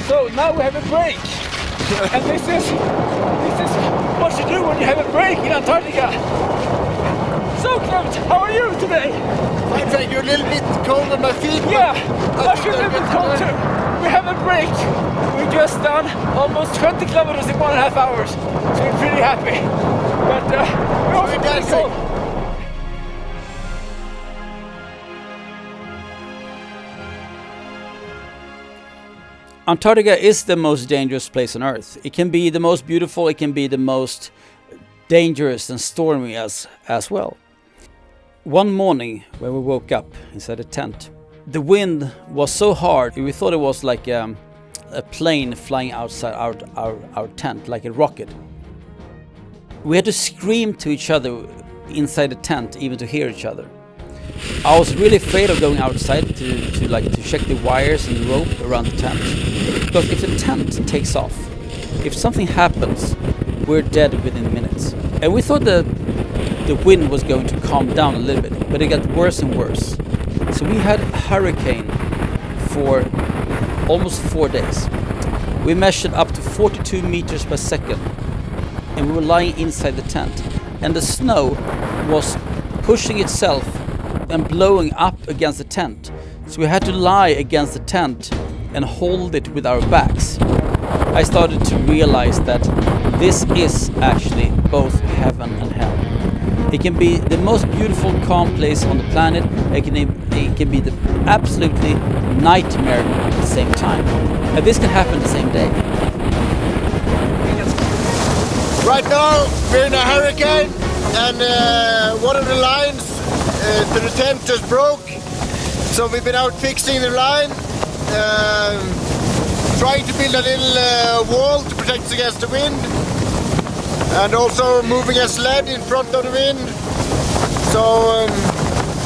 So now we have a break. And this is what you do when you have a break in Antarctica. So Knut, how are you today? I think you're a little bit cold on my feet. Yeah, I'm a little bit cold too. We have a break. We just done almost 20 kilometers in 1.5 hours. So we're pretty happy. But we're also pretty cold. Antarctica is the most dangerous place on Earth. It can be the most beautiful, it can be the most dangerous and stormy as well. One morning when we woke up inside a tent, the wind was so hard, we thought it was like a plane flying outside our tent, like a rocket. We had to scream to each other inside the tent even to hear each other. I was really afraid of going outside to check the wires and the rope around the tent. Because if the tent takes off, if something happens, we're dead within minutes. And we thought the wind was going to calm down a little bit, but it got worse and worse. So we had a hurricane for almost 4 days. We measured up to 42 meters per second, and we were lying inside the tent. And the snow was pushing itself and blowing up against the tent. So we had to lie against the tent and hold it with our backs. I started to realize that this is actually both heaven and hell. It can be the most beautiful, calm place on the planet. It can be the absolutely nightmare at the same time. And this can happen the same day. Right now we're in a hurricane, and one of the lines to the tent just broke. So we've been out fixing the line, trying to build a little wall to protect us against the wind, and also moving a sled in front of the wind. So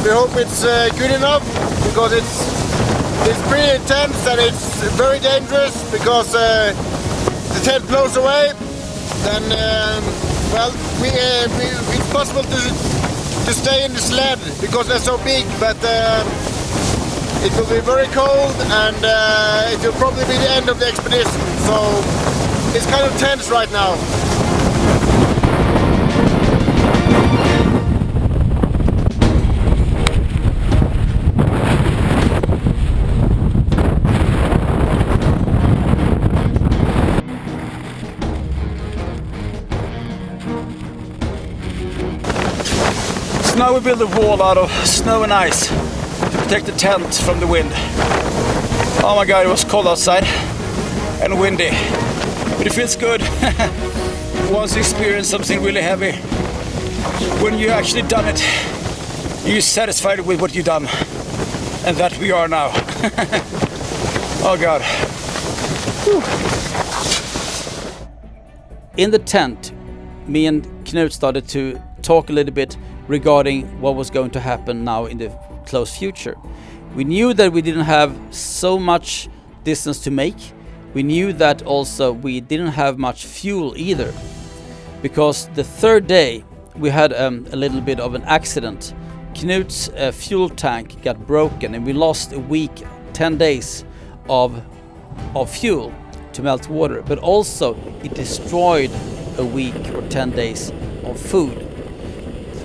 we hope it's good enough, because it's pretty intense and it's very dangerous, because the tent blows away. Then it's possible to stay in the sled because they're so big, but it will be very cold, and it will probably be the end of the expedition. So it's kind of tense right now. So now we build a wall out of snow and ice to protect the tent from the wind. Oh my god, it was cold outside and windy, but it feels good. Once you experience something really heavy, when you actually done it, you're satisfied with what you've done, and that we are now. Oh god. Whew. In the tent, me and Knut started to talk a little bit regarding what was going to happen now in the close future. We knew that we didn't have so much distance to make. We knew that also we didn't have much fuel either, because the third day we had a little bit of an accident. Knut's fuel tank got broken, and we lost a week, 10 days of fuel to melt water, but also it destroyed a week or 10 days of food.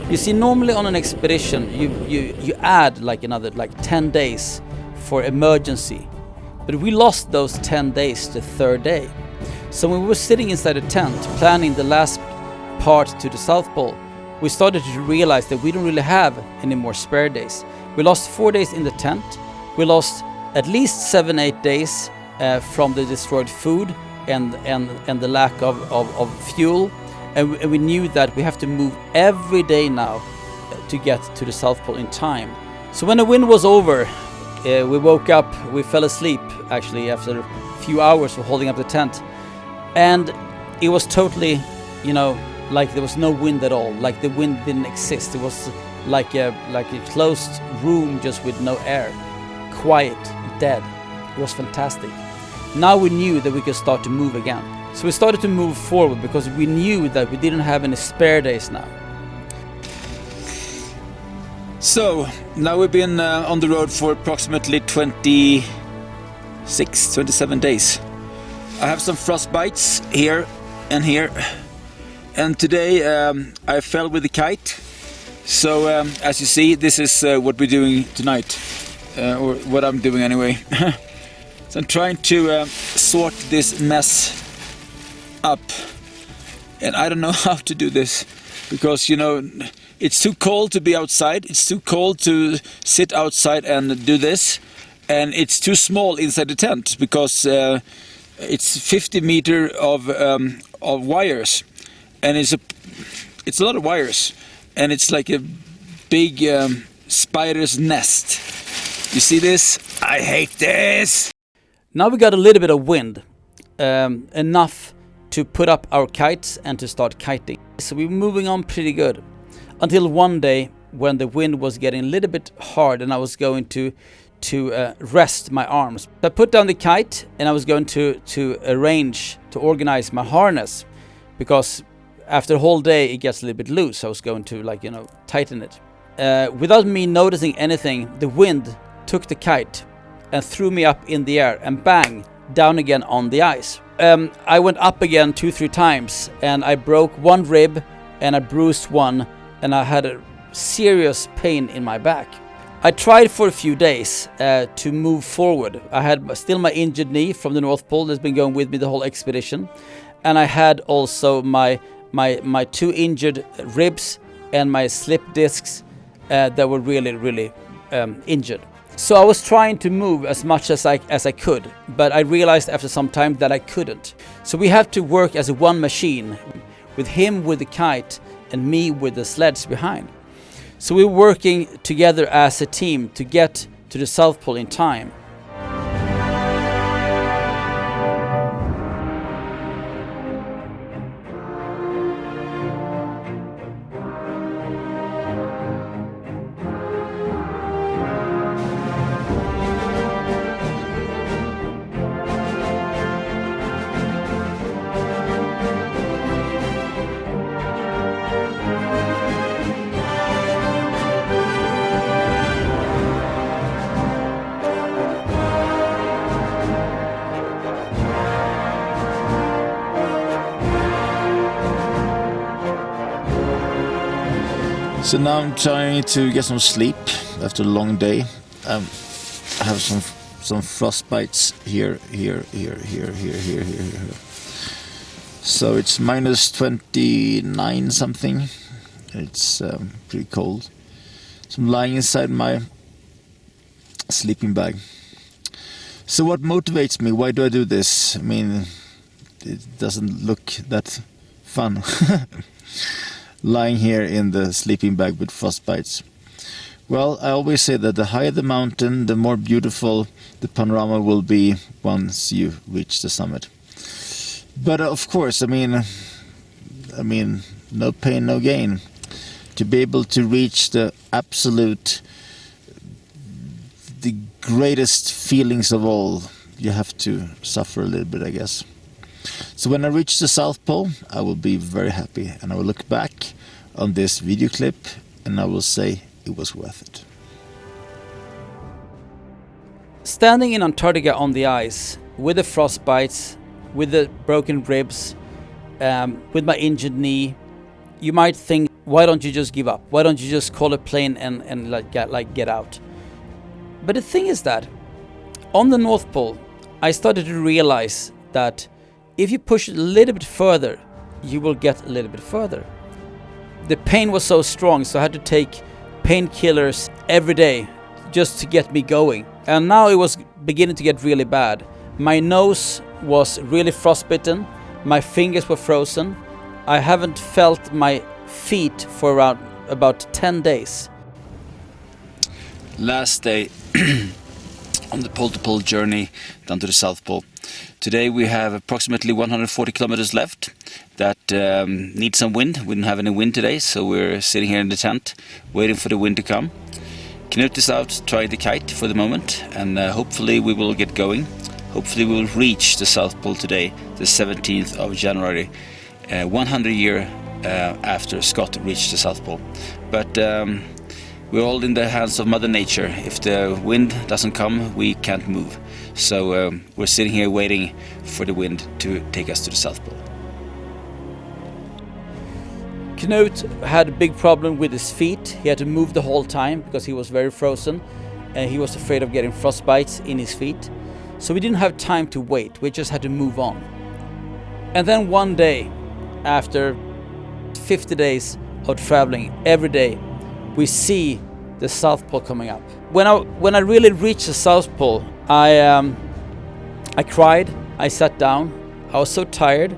You see, normally on an expedition you add another 10 days for emergency, but we lost those 10 days the third day. So when we were sitting inside a tent planning the last part to the South Pole, we started to realize that we don't really have any more spare days. We lost 4 days in the tent. We lost at least 7-8 days from the destroyed food and the lack of fuel. And we knew that we have to move every day now to get to the South Pole in time. So when the wind was over, we woke up, we fell asleep actually after a few hours of holding up the tent. And it was totally, like there was no wind at all, like the wind didn't exist. It was like a closed room just with no air, quiet, dead. It was fantastic. Now we knew that we could start to move again. So we started to move forward because we knew that we didn't have any spare days now. So now we've been on the road for approximately 27 days. I have some frost bites here and here, and today I fell with the kite. So as you see, this is what we're doing tonight, or what I'm doing anyway. So I'm trying to sort this mess up, and I don't know how to do this, because you know, it's too cold to be outside, it's too cold to sit outside and do this, and it's too small inside the tent, because it's 50 meters of wires, and it's a lot of wires, and it's like a big spider's nest. You see this? I hate this! Now we got a little bit of wind, enough to put up our kites and to start kiting. So we're moving on pretty good, until one day when the wind was getting a little bit hard and I was going to rest my arms. I put down the kite and I was going to arrange to organize my harness, because after a whole day it gets a little bit loose. I was going to, like, you know, tighten it. Without me noticing anything, the wind took the kite and threw me up in the air, and bang, down again on the ice. I went up again 2-3 times, and I broke one rib and I bruised one, and I had a serious pain in my back. I tried for a few days to move forward. I had still my injured knee from the North Pole that's been going with me the whole expedition, and I had also my 2 injured ribs and my slip discs that were really injured. So I was trying to move as much as I could, but I realized after some time that I couldn't. So we had to work as a one machine, with him with the kite and me with the sleds behind. So we were working together as a team to get to the South Pole in time. So now I'm trying to get some sleep after a long day. I have some frost bites here. So it's minus 29 something. It's pretty cold. So I'm lying inside my sleeping bag. So what motivates me? Why do I do this? I mean, it doesn't look that fun. Lying here in the sleeping bag with frostbites. Well, I always say that the higher the mountain, the more beautiful the panorama will be once you reach the summit. But of course, I mean, no pain, no gain. To be able to reach the greatest feelings of all, you have to suffer a little bit, I guess. So when I reach the South Pole, I will be very happy, and I will look back on this video clip and I will say it was worth it. Standing in Antarctica on the ice, with the frostbites, with the broken ribs, with my injured knee, you might think, why don't you just give up? Why don't you just call a plane and get out? But the thing is that on the North Pole, I started to realize that if you push it a little bit further, you will get a little bit further. The pain was so strong, so I had to take painkillers every day just to get me going. And now it was beginning to get really bad. My nose was really frostbitten, my fingers were frozen. I haven't felt my feet for around about 10 days. Last day on the pole-to-pole journey down to the South Pole. Today we have approximately 140 kilometers left that need some wind. We didn't have any wind today, so we're sitting here in the tent waiting for the wind to come. Knut is out trying the kite for the moment, and hopefully we will get going. Hopefully we will reach the South Pole today, the 17th of January, 100 years after Scott reached the South Pole. But we're all in the hands of Mother Nature. If the wind doesn't come, we can't move. So we're sitting here waiting for the wind to take us to the South Pole. Knut had a big problem with his feet. He had to move the whole time because he was very frozen and he was afraid of getting frostbites in his feet. So we didn't have time to wait, we just had to move on. And then one day, after 50 days of traveling every day, we see the South Pole coming up. When I really reached the South Pole, I cried, I sat down, I was so tired.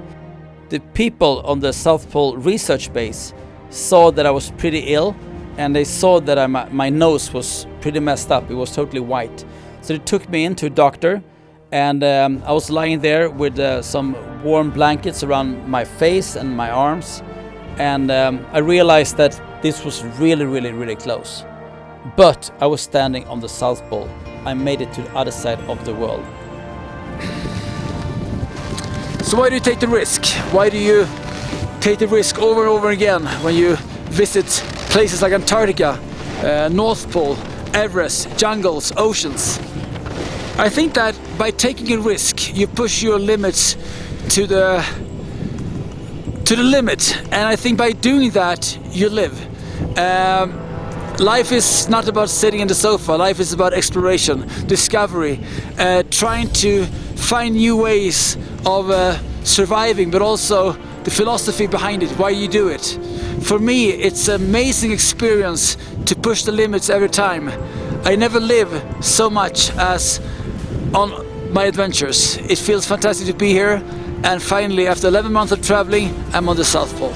The people on the South Pole research base saw that I was pretty ill, and they saw that my nose was pretty messed up. It was totally white. So they took me in to a doctor, and I was lying there with some warm blankets around my face and my arms. And I realized that this was really, really, really close. But I was standing on the South Pole. I made it to the other side of the world. So why do you take the risk? Why do you take the risk over and over again when you visit places like Antarctica, North Pole, Everest, jungles, oceans? I think that by taking a risk, you push your limits to the limit, and I think by doing that, you live. Life is not about sitting in the sofa. Life is about exploration, discovery, trying to find new ways of surviving, but also the philosophy behind it, why you do it. For me, it's an amazing experience to push the limits every time. I never live so much as on my adventures. It feels fantastic to be here, and finally, after 11 months of traveling, I'm on the South Pole.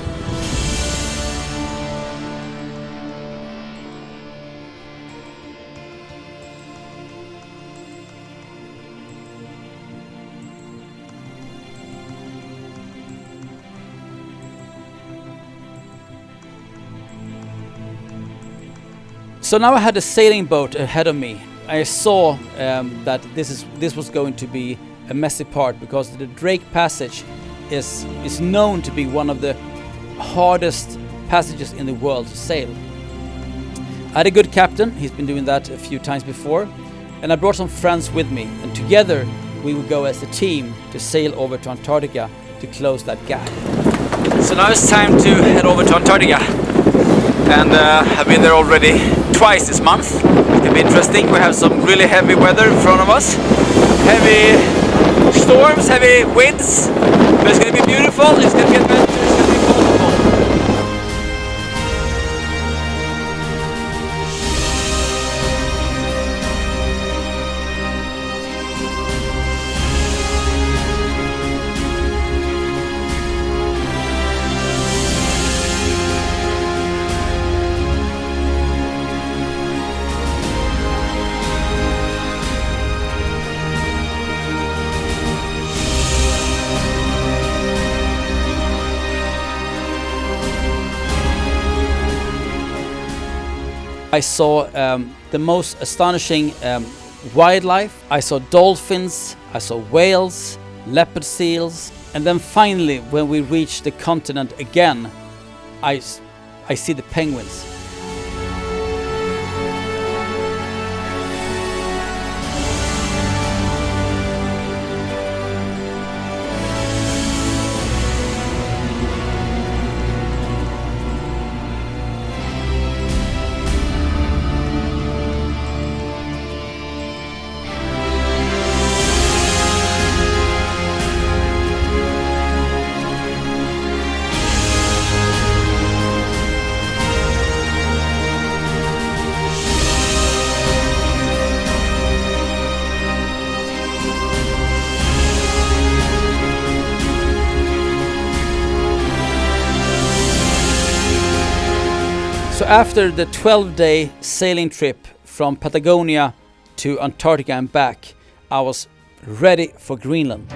So now I had a sailing boat ahead of me. I saw that this was going to be a messy part because the Drake Passage is known to be one of the hardest passages in the world to sail. I had a good captain, he's been doing that a few times before, and I brought some friends with me, and together we would go as a team to sail over to Antarctica to close that gap. So now it's time to head over to Antarctica, and I've been there already twice this month. It's gonna be interesting. We have some really heavy weather in front of us, heavy storms, heavy winds, but it's gonna be beautiful. It's gonna be adventure. It's gonna be wonderful. I saw the most astonishing wildlife. I saw dolphins, I saw whales, leopard seals, and then finally, when we reached the continent again, I see the penguins. So after the 12-day sailing trip from Patagonia to Antarctica and back, I was ready for Greenland.